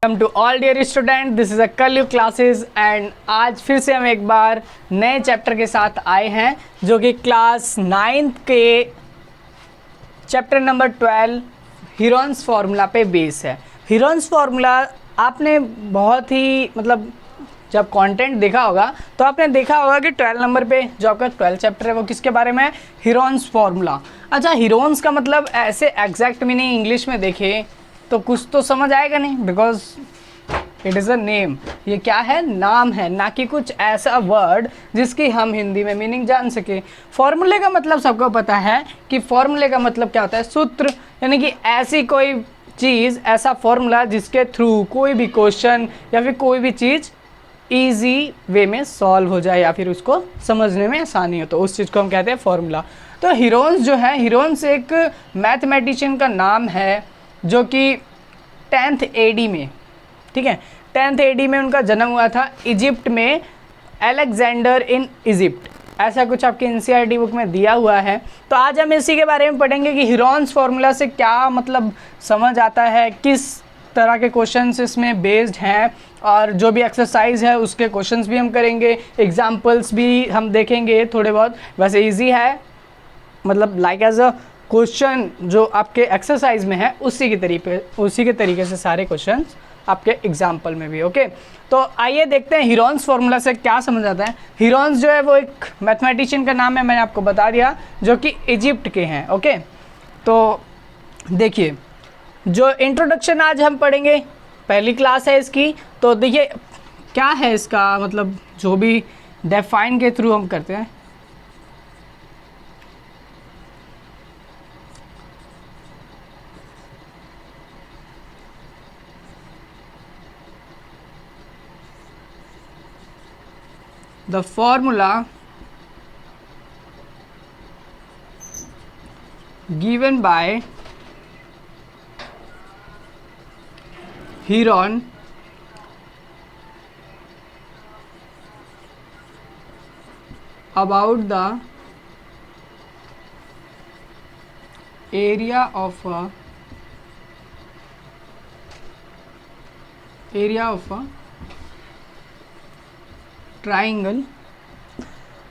Welcome to all dear student, this is a Kalyug classes and आज फिर से हम एक बार नए चैप्टर के साथ आए हैं जो कि क्लास 9th के चैप्टर नंबर 12 हीरोन्स फार्मूला पे बेस है। हीरोन्स फार्मूला आपने बहुत ही जब कंटेंट देखा होगा तो आपने देखा होगा कि 12 नंबर पे जो आपका 12 चैप्टर है वो किसके बारे में है, हीरोन्स फार्मूला। अच्छा, हीरोन्स का मतलब ऐसे एग्जैक्ट मीनिंग इंग्लिश में देखें तो कुछ तो समझ आएगा नहीं, because it is a name. ये क्या है? नाम है, ना कि कुछ ऐसा वर्ड जिसकी हम हिंदी में मीनिंग जान सके। फॉर्मूले का मतलब सबको पता है कि फॉर्मूले का मतलब क्या होता है, सूत्र, यानी कि ऐसी कोई चीज़, ऐसा फॉर्मूला जिसके थ्रू कोई भी क्वेश्चन या फिर कोई भी चीज़ ईजी वे में सॉल्व हो जाए या फिर उसको समझने में आसानी हो, तो उस चीज़ को हम कहते हैं फॉर्मूला। तो हीरोन्स जो है, हीरोन्स एक मैथमेटिशियन का नाम है जो कि 10th AD में, ठीक है, 10th AD में उनका जन्म हुआ था इजिप्ट में, अलेक्जेंडर इन इजिप्ट, ऐसा कुछ आपके NCERT बुक में दिया हुआ है। तो आज हम इसी के बारे में पढ़ेंगे कि हीरोन्स फार्मूला से क्या समझ आता है, किस तरह के क्वेश्चंस इसमें बेस्ड हैं, और जो भी एक्सरसाइज है उसके क्वेश्चंस भी हम करेंगे, एग्जाम्पल्स भी हम देखेंगे थोड़े बहुत। वैसे ईजी है, लाइक एज अ क्वेश्चन जो आपके एक्सरसाइज में है उसी के तरीके से सारे क्वेश्चंस आपके एग्जाम्पल में भी। ओके, तो आइए देखते हैं हीरोन्स फार्मूला से क्या समझ आता है। हीरोन्स जो है वो एक मैथमेटिशियन का नाम है, मैंने आपको बता दिया, जो कि इजिप्ट के हैं। ओके, तो देखिए, जो इंट्रोडक्शन आज हम पढ़ेंगे, पहली क्लास है इसकी, तो देखिए क्या है इसका जो भी डेफाइन के थ्रू हम करते हैं। The formula given by Heron about the area of a triangle.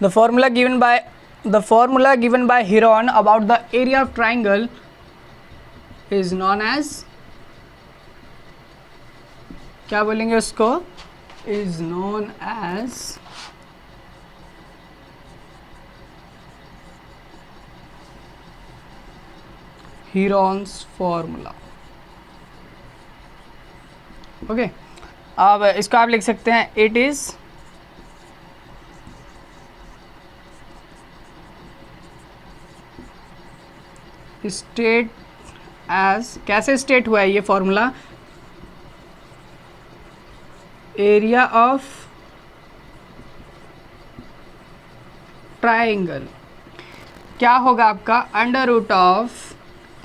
The formula given by Heron about the area of triangle is known as, क्या बोलेंगे उसको, is known as Heron's formula. Okay, अब इसको आप लिख सकते हैं, इट इज स्टेट एज, कैसे स्टेट हुआ है ये फॉर्मूला, एरिया ऑफ ट्राइंगल क्या होगा आपका, under root of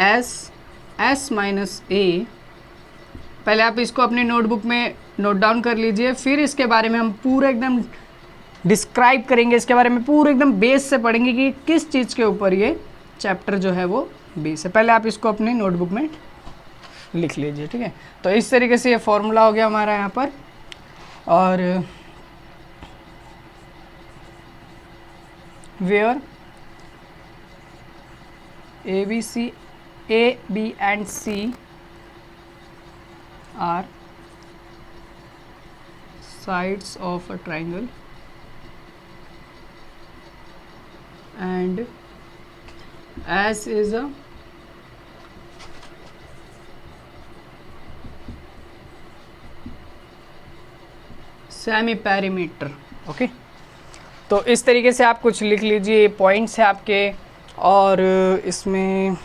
s minus a. पहले आप इसको अपने नोटबुक में नोट डाउन कर लीजिए, फिर इसके बारे में हम पूरा एकदम डिस्क्राइब करेंगे, इसके बारे में पूरे एकदम बेस से पढ़ेंगे कि किस चीज़ के ऊपर ये चैप्टर जो है वो बेस है। पहले आप इसको अपने नोटबुक में लिख लीजिए, ठीक है। तो इस तरीके से ये फॉर्मूला हो गया हमारा यहाँ पर, और where A, B and C are sides of a triangle and S is a semi perimeter. Okay, तो इस तरीके से आप कुछ लिख लीजिए, पॉइंट्स है आपके, और इसमें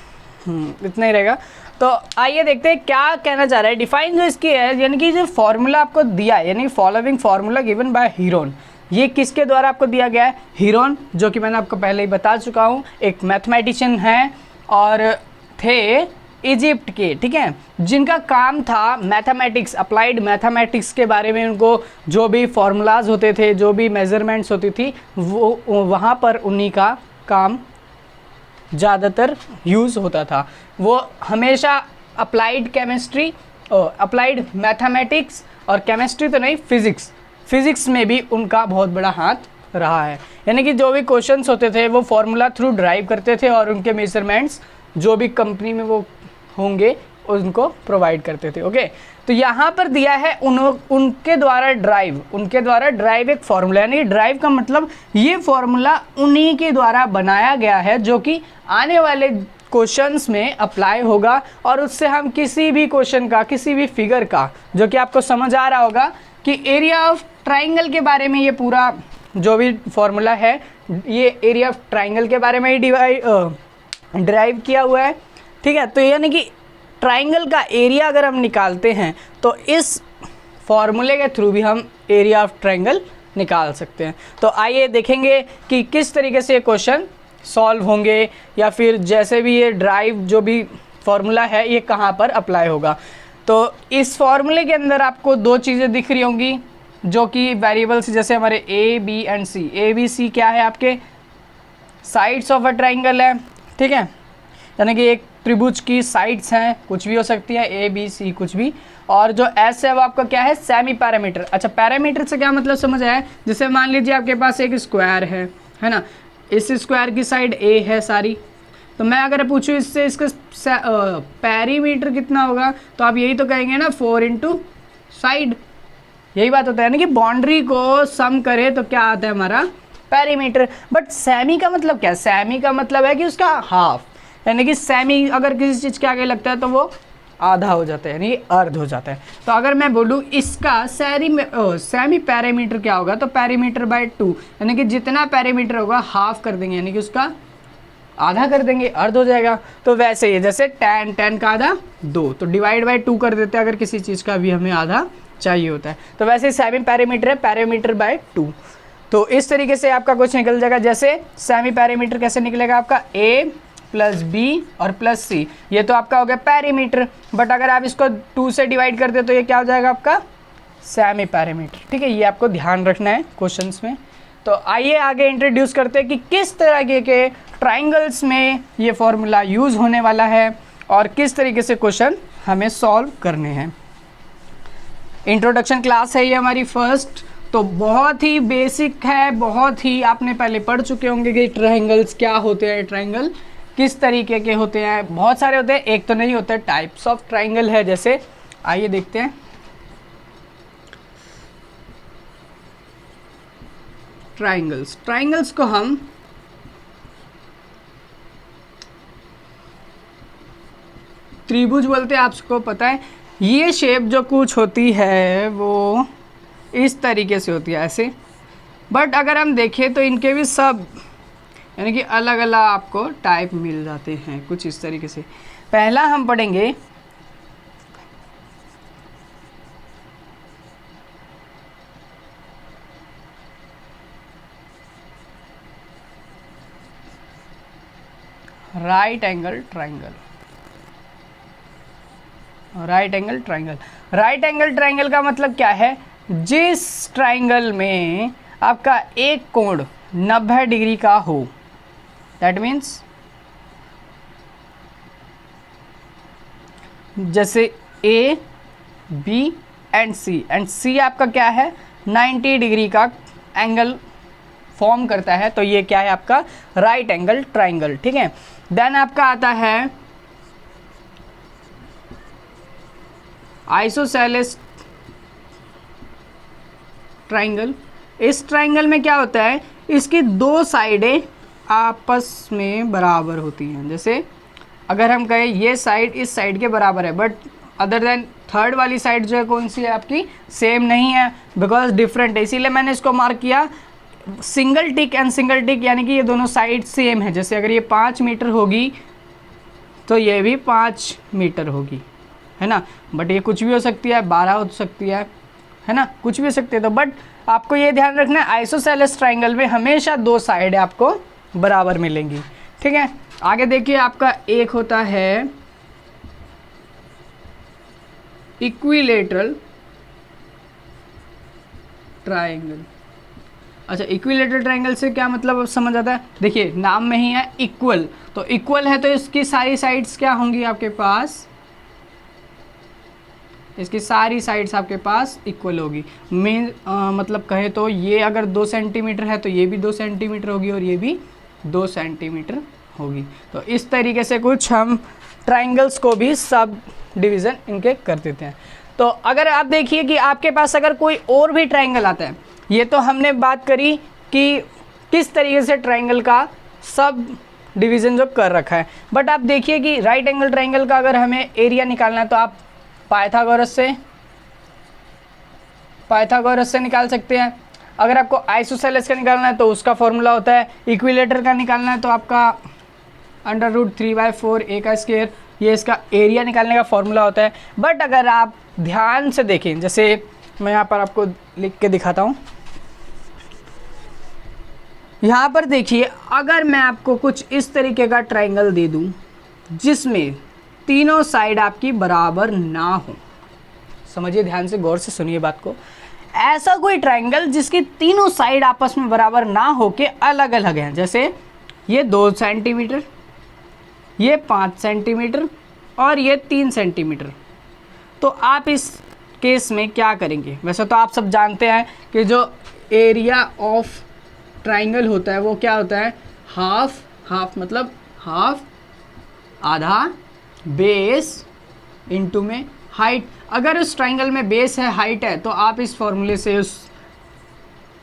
इतना ही रहेगा। तो आइए देखते हैं क्या कहना चाह रहा है। डिफाइन जो इसकी है, यानी कि जो फॉर्मूला आपको दिया है, यानी following formula given by Heron, ये किसके द्वारा आपको दिया गया है? हीरोन, जो कि मैंने आपको पहले ही बता चुका हूँ, एक मैथमेटिशियन हैं और थे इजिप्ट के, ठीक है, जिनका काम था मैथमेटिक्स, अप्लाइड मैथमेटिक्स के बारे में, उनको जो भी फार्मूलाज होते थे, जो भी मेजरमेंट्स होती थी, वो वहाँ पर उन्हीं का काम ज़्यादातर यूज़ होता था। वो हमेशा अप्लाइड केमिस्ट्री अप्लाइड मैथमेटिक्स और केमिस्ट्री तो नहीं, फिजिक्स में भी उनका बहुत बड़ा हाथ रहा है। यानी कि जो भी क्वेश्चंस होते थे वो फॉर्मूला थ्रू ड्राइव करते थे और उनके मेजरमेंट्स जो भी कंपनी में वो होंगे उनको प्रोवाइड करते थे। ओके, तो यहाँ पर दिया है उनके द्वारा ड्राइव एक फार्मूला, यानी ड्राइव का मतलब ये फार्मूला उन्हीं के द्वारा बनाया गया है जो कि आने वाले क्वेश्चंस में अप्लाई होगा और उससे हम किसी भी क्वेश्चन का, किसी भी फिगर का, जो कि आपको समझ आ रहा होगा कि एरिया ऑफ ट्राइंगल के बारे में ये पूरा जो भी फॉर्मूला है ये एरिया ऑफ ट्राइंगल के बारे में ही ड्राइव किया हुआ है। ठीक है, तो यानी कि ट्राइंगल का एरिया अगर हम निकालते हैं तो इस फॉर्मूले के थ्रू भी हम एरिया ऑफ ट्राइंगल निकाल सकते हैं। तो आइए देखेंगे कि किस तरीके से ये क्वेश्चन सॉल्व होंगे या फिर जैसे भी ये ड्राइव जो भी फॉर्मूला है ये कहाँ पर अप्लाई होगा। तो इस फॉर्मूले के अंदर आपको दो चीज़ें दिख रही होंगी जो कि वेरिएबल्स, जैसे हमारे A B and C. A B C क्या है, आपके साइड्स ऑफ अ ट्राइंगल है। ठीक है, यानी कि एक त्रिभुज की साइड्स हैं, कुछ भी हो सकती है, ए बी सी कुछ भी। और जो एस है वो आपका क्या है, सेमी पैरामीटर। अच्छा, पैरामीटर से क्या मतलब समझ आया, जैसे मान लीजिए आपके पास एक स्क्वायर है ना, इस स्क्वायर की साइड ए है सारी, तो मैं अगर पूछूँ इससे इसका पैरीमीटर कितना होगा तो आप यही तो कहेंगे ना, 4 इंटू साइड, यही बात होता है। यानी कि बाउंड्री को सम करे तो क्या आता है हमारा, पैरीमीटर। बट सेमी का मतलब क्या है, सेमी का मतलब है कि उसका हाफ, यानी कि सेमी अगर किसी चीज़ के आगे लगता है तो वो आधा हो जाता है, यानी अर्ध हो जाता है। तो अगर मैं बोलूँ इसका सेमी पैरामीटर क्या होगा, तो पैरीमीटर बाय 2, यानी कि जितना पैरीमीटर होगा हाफ कर देंगे, यानी कि उसका आधा कर देंगे, अर्ध हो जाएगा। तो वैसे ही जैसे tan का आधा 2, तो डिवाइड बाय 2 कर देते हैं अगर किसी चीज़ का भी हमें आधा चाहिए होता है। तो वैसे ही सेमी पैरामीटर है, पैरामीटर बाय 2। तो इस तरीके से आपका कुछ निकल जाएगा। जैसे सेमी पैरामीटर कैसे निकलेगा, आपका a प्लस बी और प्लस सी, ये तो आपका हो गया पैरीमीटर। बट अगर आप इसको 2 से डिवाइड कर दे तो ये क्या हो जाएगा आपका, सेमी पैरामीटर। ठीक है, ये आपको ध्यान रखना है क्वेश्चंस में। तो आइए आगे इंट्रोड्यूस करते हैं कि किस तरह के ट्राइंगल्स में ये फॉर्मूला यूज़ होने वाला है और किस तरीके से क्वेश्चन हमें सॉल्व करने हैं। इंट्रोडक्शन क्लास है ये हमारी फर्स्ट, तो बहुत ही बेसिक है, बहुत ही आपने पहले पढ़ चुके होंगे कि ट्राइंगल्स क्या होते हैं, ट्राइंगल किस तरीके के होते हैं। बहुत सारे होते हैं, एक तो नहीं होते, टाइप्स ऑफ ट्राइंगल है। जैसे आइए देखते हैं, ट्राइंगल्स को हम त्रिभुज बोलते हैं, आपको पता है। ये शेप जो कुछ होती है वो इस तरीके से होती है, ऐसे। बट अगर हम देखें तो इनके भी सब यानी कि अलग अलग आपको टाइप मिल जाते हैं कुछ इस तरीके से। पहला हम पढ़ेंगे right angle triangle. Right angle triangle का मतलब क्या है, जिस ट्राइंगल में आपका एक कोण 90 डिग्री का हो, दैट मीन्स जैसे ए बी एंड सी आपका क्या है, 90 डिग्री का एंगल फॉर्म करता है, तो ये क्या है आपका राइट एंगल ट्राइंगल। ठीक है, देन आपका आता है आइसोसेलेस ट्राइंगल। इस ट्राइंगल में क्या होता है, इसकी दो साइडें आपस में बराबर होती हैं। जैसे अगर हम कहें ये साइड इस साइड के बराबर है, बट अदर देन थर्ड वाली साइड जो है कौन सी है आपकी, सेम नहीं है, बिकॉज डिफरेंट है, इसीलिए मैंने इसको मार्क किया सिंगल टिक एंड सिंगल टिक, यानी कि ये दोनों साइड सेम है। जैसे अगर ये 5 मीटर होगी तो ये भी 5 मीटर होगी, है ना। बट ये कुछ भी हो सकती है, 12 हो सकती है ना, कुछ भी हो सकती है। तो बट आपको ये ध्यान रखना है, आइसोसेलेस ट्राइंगल में हमेशा दो साइड आपको बराबर मिलेंगी। ठीक है, आगे देखिए आपका एक होता है इक्विलेटरल ट्राइंगल। अच्छा, इक्विलेटरल ट्राइंगल से क्या मतलब अब समझ आता है, देखिए नाम में ही है इक्वल, तो इक्वल है तो इसकी सारी साइड्स क्या होंगी आपके पास इसकी सारी साइड्स आपके पास इक्वल होगी। मीन मतलब कहे तो ये अगर 2 सेंटीमीटर है तो ये भी 2 सेंटीमीटर होगी और ये भी 2 सेंटीमीटर होगी। तो इस तरीके से कुछ हम ट्राइंगल्स को भी सब डिवीज़न इनके कर देते हैं। तो अगर आप देखिए कि आपके पास अगर कोई और भी ट्राइंगल आता है, ये तो हमने बात करी कि किस तरीके से ट्राइंगल का सब डिवीज़न जो कर रखा है, बट आप देखिए कि राइट एंगल ट्राइंगल का अगर हमें एरिया निकालना है तो आप पाइथागोरस से निकाल सकते हैं। अगर आपको आइसोसेलेस का निकालना है तो उसका फॉर्मूला होता है। इक्विलेटर का निकालना है तो आपका √3/4 a का स्क्वायर, ये इसका एरिया निकालने का फॉर्मूला होता है। बट अगर आप ध्यान से देखें, जैसे मैं यहाँ पर आपको लिख के दिखाता हूँ, यहाँ पर देखिए, अगर मैं आपको कुछ इस तरीके का ट्राइंगल दे दूँ जिसमें तीनों साइड आपकी बराबर ना हो, समझिए ध्यान से, गौर से सुनिए बात को, ऐसा कोई ट्राइंगल जिसकी तीनों साइड आपस में बराबर ना हो के अलग अलग हैं, जैसे ये 2 सेंटीमीटर, ये 5 सेंटीमीटर और ये 3 सेंटीमीटर, तो आप इस केस में क्या करेंगे? वैसे तो आप सब जानते हैं कि जो एरिया ऑफ ट्राइंगल होता है वो क्या होता है, हाफ मतलब हाफ, आधा, बेस इनटू में हाइट। अगर उस ट्राइंगल में बेस है, हाइट है, तो आप इस फॉर्मूले से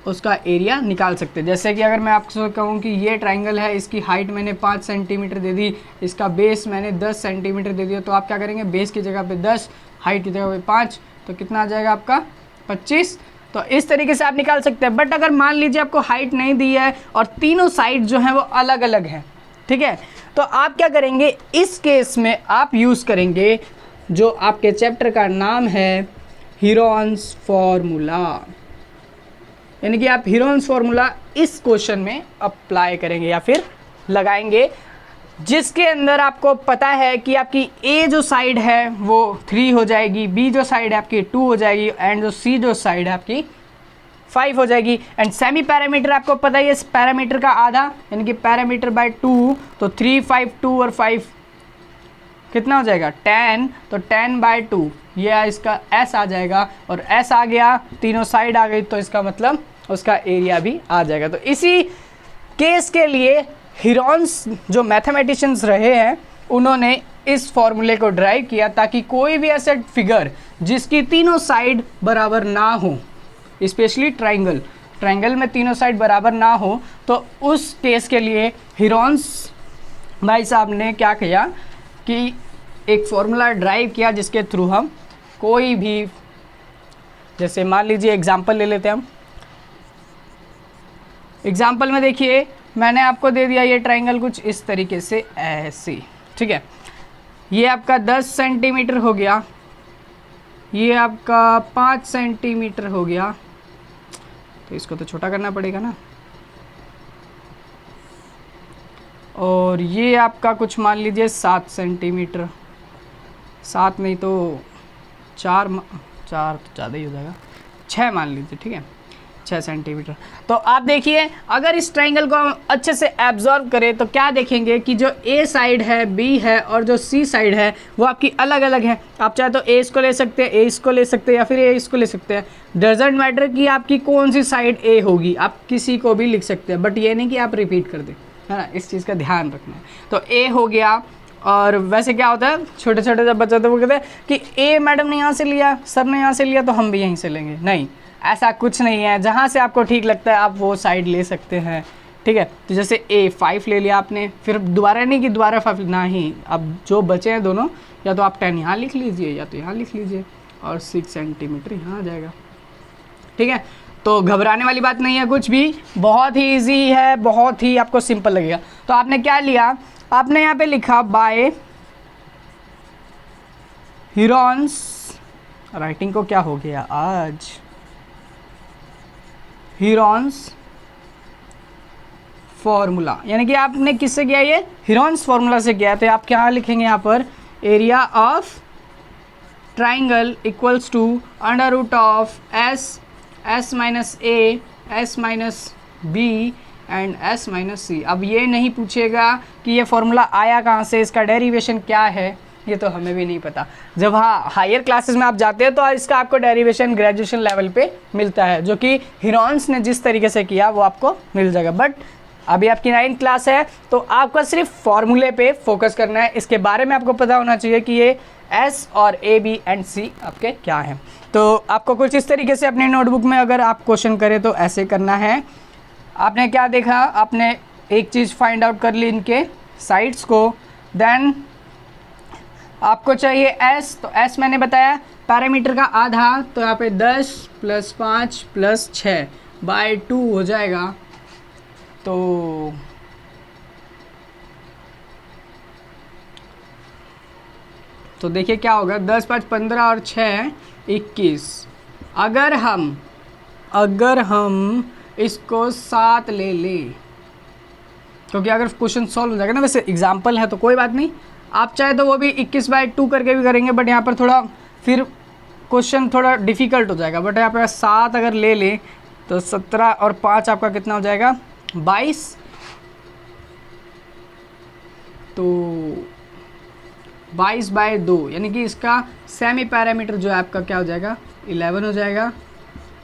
उसका एरिया निकाल सकते हैं। जैसे कि अगर मैं आपको कहूँ कि ये ट्राइंगल है, इसकी हाइट मैंने 5 सेंटीमीटर दे दी, इसका बेस मैंने 10 सेंटीमीटर दे दिया, तो आप क्या करेंगे, बेस की जगह पे 10, हाइट की जगह पे 5, तो कितना आ जाएगा आपका 25। तो इस तरीके से आप निकाल सकते हैं। बट अगर मान लीजिए आपको हाइट नहीं दी है और तीनों साइड जो हैं वो अलग अलग हैं, ठीक है, तो आप क्या करेंगे, इस केस में आप यूज़ करेंगे जो आपके चैप्टर का नाम है हीरोन्स फॉर्मूला। यानी कि आप हीरोन्स फॉर्मूला इस क्वेश्चन में अप्लाई करेंगे या फिर लगाएंगे, जिसके अंदर आपको पता है कि आपकी ए जो साइड है वो 3 हो जाएगी, बी जो साइड है आपकी 2 हो जाएगी एंड जो सी जो साइड है आपकी 5 हो जाएगी। एंड सेमी पैरामीटर आपको पता है, इस पैरामीटर का आधा यानी कि पैरामीटर बाय 2, तो 3, 5, 2 और 5 कितना हो जाएगा 10, तो 10/2 ये इसका एस आ जाएगा, और एस आ गया, तीनों साइड आ गई, तो इसका मतलब उसका एरिया भी आ जाएगा। तो इसी केस के लिए हीरोन्स जो मैथमेटिशियंस रहे हैं उन्होंने इस फॉर्मूले को ड्राइव किया ताकि कोई भी ऐसा फिगर जिसकी तीनों साइड बराबर ना हो, स्पेशली ट्राइंगल में तीनों साइड बराबर ना हो, तो उस केस के लिए हीरोन्स भाई साहब ने क्या किया कि एक फॉर्मूला ड्राइव किया जिसके थ्रू हम कोई भी, जैसे मान लीजिए एग्जांपल ले लेते हैं हम। एग्जांपल में देखिए मैंने आपको दे दिया ये ट्राइंगल कुछ इस तरीके से ऐसे, ठीक है, ये आपका 10 सेंटीमीटर हो गया, ये आपका 5 सेंटीमीटर हो गया, तो इसको तो छोटा करना पड़ेगा ना, और ये आपका कुछ मान लीजिए 7 सेंटीमीटर, 7 नहीं तो 4 तो ज़्यादा ही हो जाएगा, 6 मान लीजिए, ठीक है, 6 सेंटीमीटर। तो आप देखिए अगर इस ट्राइंगल को हम अच्छे से एब्जॉर्व करें तो क्या देखेंगे कि जो ए साइड है, बी है और जो सी साइड है वो आपकी अलग अलग है। आप चाहे तो ए इसको ले सकते हैं, ए इसको ले सकते हैं या फिर ए इसको ले सकते हैं, डजेंट मैटर कि आपकी कौन सी साइड ए होगी, आप किसी को भी लिख सकते हैं, बट ये नहीं कि आप रिपीट कर दें, है ना, इस चीज़ का ध्यान रखना है। तो ए हो गया, और वैसे क्या होता है छोटे छोटे जब बच्चे तो वो कहते हैं कि ए मैडम ने यहाँ से लिया, सर ने यहाँ से लिया, तो हम भी यहीं से लेंगे। नहीं, ऐसा कुछ नहीं है, जहाँ से आपको ठीक लगता है आप वो साइड ले सकते हैं, ठीक है। तो जैसे ए 5 ले लिया आपने, फिर दोबारा नहीं कि दोबारा 5 ना ही, अब जो बचे हैं दोनों, या तो आप 10 यहाँ लिख लीजिए या तो यहाँ लिख लीजिए, और 6 सेंटीमीटर यहाँ आ जाएगा, ठीक है। तो घबराने वाली बात नहीं है कुछ भी, बहुत ही ईजी है, बहुत ही आपको सिंपल लगेगा। तो आपने क्या लिया, आपने यहाँ पे लिखा बाय हीरोन्स, राइटिंग को क्या हो गया आज, हीरोन्स फॉर्मूला, यानी कि आपने किससे किया, ये हीरोन्स फॉर्मूला से किया। तो आप क्या लिखेंगे यहाँ पर, area of triangle equals to √of s minus a, s minus b and s minus c. अब ये नहीं पूछेगा कि ये फॉर्मूला आया कहाँ से, इसका डेरिवेशन क्या है, ये तो हमें भी नहीं पता। जब हायर क्लासेस में आप जाते हैं तो इसका आपको डेरिवेशन ग्रेजुएशन लेवल पे मिलता है, जो कि हिरॉन्स ने जिस तरीके से किया वो आपको मिल जाएगा। बट अभी आपकी 9th क्लास है तो आपका सिर्फ फॉर्मूले पे फोकस करना है। इसके बारे में आपको पता होना चाहिए कि ये एस और ए बी एंड सी आपके क्या हैं। तो आपको कुछ इस तरीके से अपने नोटबुक में अगर आप क्वेश्चन करें तो ऐसे करना है। आपने क्या देखा, आपने एक चीज़ फाइंड आउट कर ली इनके साइड्स को, देन आपको चाहिए s। तो s मैंने बताया पैरामीटर का आधा, तो यहाँ पे 10 + 5 + 6 बाय 2 हो जाएगा। तो देखिए क्या होगा, 10 5 15 और 6 21। अगर हम इसको 7 ले लें, क्योंकि अगर क्वेश्चन सॉल्व हो जाएगा ना, वैसे एग्जाम्पल है तो कोई बात नहीं, आप चाहे तो वो भी 21/2 करके भी करेंगे, बट यहाँ पर थोड़ा फिर क्वेश्चन थोड़ा डिफ़िकल्ट हो जाएगा। बट यहाँ पर 7 अगर ले लें तो 17 और 5 आपका कितना हो जाएगा, 22। तो 22/2 यानी कि इसका सेमी पैरामीटर जो है आपका क्या हो जाएगा, 11 हो जाएगा।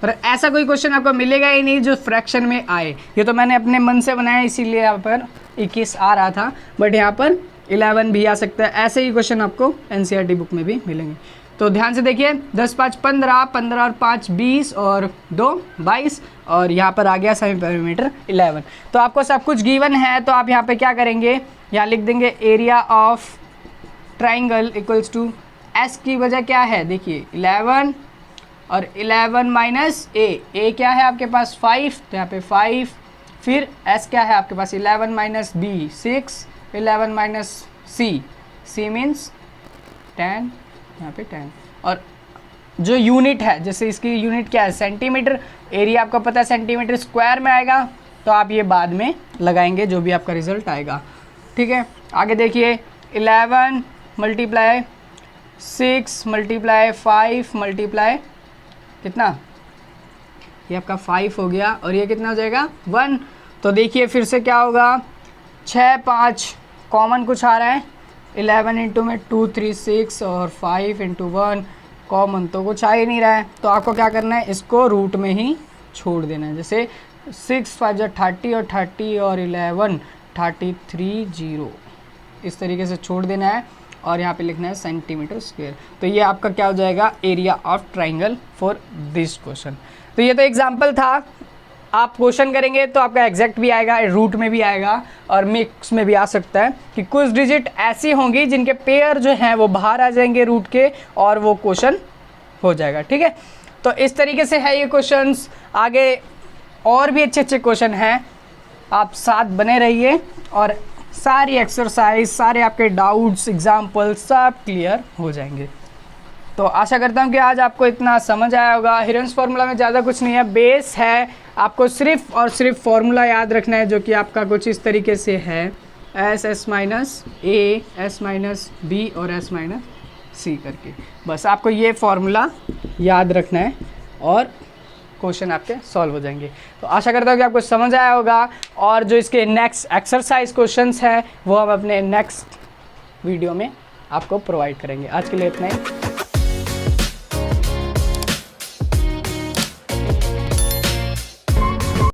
और ऐसा कोई क्वेश्चन आपको मिलेगा ही नहीं जो फ्रैक्शन में आए। ये तो मैंने अपने मन से बनाया, इसीलिए यहाँ पर 21 आ रहा था, बट यहाँ पर 11 भी आ सकता है। ऐसे ही क्वेश्चन आपको एनसीईआरटी बुक में भी मिलेंगे। तो ध्यान से देखिए, 10 5 15, 15 और 5 20 और 2 22, और यहाँ पर आ गया सेमी पैरामीटर 11। तो आपको सब कुछ गिवन है, तो आप यहाँ पे क्या करेंगे, यहाँ लिख देंगे area of triangle equals to S की वजह क्या है, देखिए 11 और 11 माइनस ए क्या है आपके पास 5, तो यहाँ पे 5, फिर एस क्या है आपके पास 11 minus B 6, 11 minus C means 10, यहाँ पे 10। और जो यूनिट है, जैसे इसकी यूनिट क्या है सेंटीमीटर, एरिया आपको पता है सेंटीमीटर स्क्वायर में आएगा, तो आप ये बाद में लगाएंगे जो भी आपका रिजल्ट आएगा। ठीक है, आगे देखिए 11 मल्टीप्लाई 6 मल्टीप्लाई 5 मल्टीप्लाई कितना, ये आपका 5 हो गया, और ये कितना हो जाएगा 1। तो देखिए फिर से क्या होगा, 6 5 कॉमन कुछ आ रहा है, 11 इंटू में 2 3 6 और 5 इंटू 1 कॉमन तो कुछ आ ही नहीं रहा है। तो आपको क्या करना है, इसको रूट में ही छोड़ देना है। जैसे 6 5 30 और 30 और 11 33 0, इस तरीके से छोड़ देना है, और यहाँ पे लिखना है सेंटीमीटर स्क्वायर। तो ये आपका क्या हो जाएगा, area of triangle for this question. तो ये तो एग्जांपल था, आप क्वेश्चन करेंगे तो आपका एग्जैक्ट भी आएगा, रूट में भी आएगा और मिक्स में भी आ सकता है कि कुछ डिजिट ऐसी होंगी जिनके पेयर जो हैं वो बाहर आ जाएंगे रूट के, और वो क्वेश्चन हो जाएगा। ठीक है, तो इस तरीके से है ये क्वेश्चंस। आगे और भी अच्छे अच्छे क्वेश्चन हैं, आप साथ बने रहिए, और सारी एक्सरसाइज, सारे आपके डाउट्स, एग्जाम्पल सब क्लियर हो जाएंगे। तो आशा करता हूँ कि आज आपको इतना समझ आया होगा। हिरन्स फार्मूला में ज़्यादा कुछ नहीं है, बेस है, आपको सिर्फ और सिर्फ फार्मूला याद रखना है, जो कि आपका कुछ इस तरीके से है, एस माइनस ए, एस माइनस बी और एस माइनस सी करके। बस आपको ये फार्मूला याद रखना है और क्वेश्चन आपके सॉल्व हो जाएंगे। तो आशा करता हूँ कि आपको समझ आया होगा, और जो इसके नेक्स्ट एक्सरसाइज क्वेश्चंस हैं वो हम अपने नेक्स्ट वीडियो में आपको प्रोवाइड करेंगे। आज के लिए इतना ही।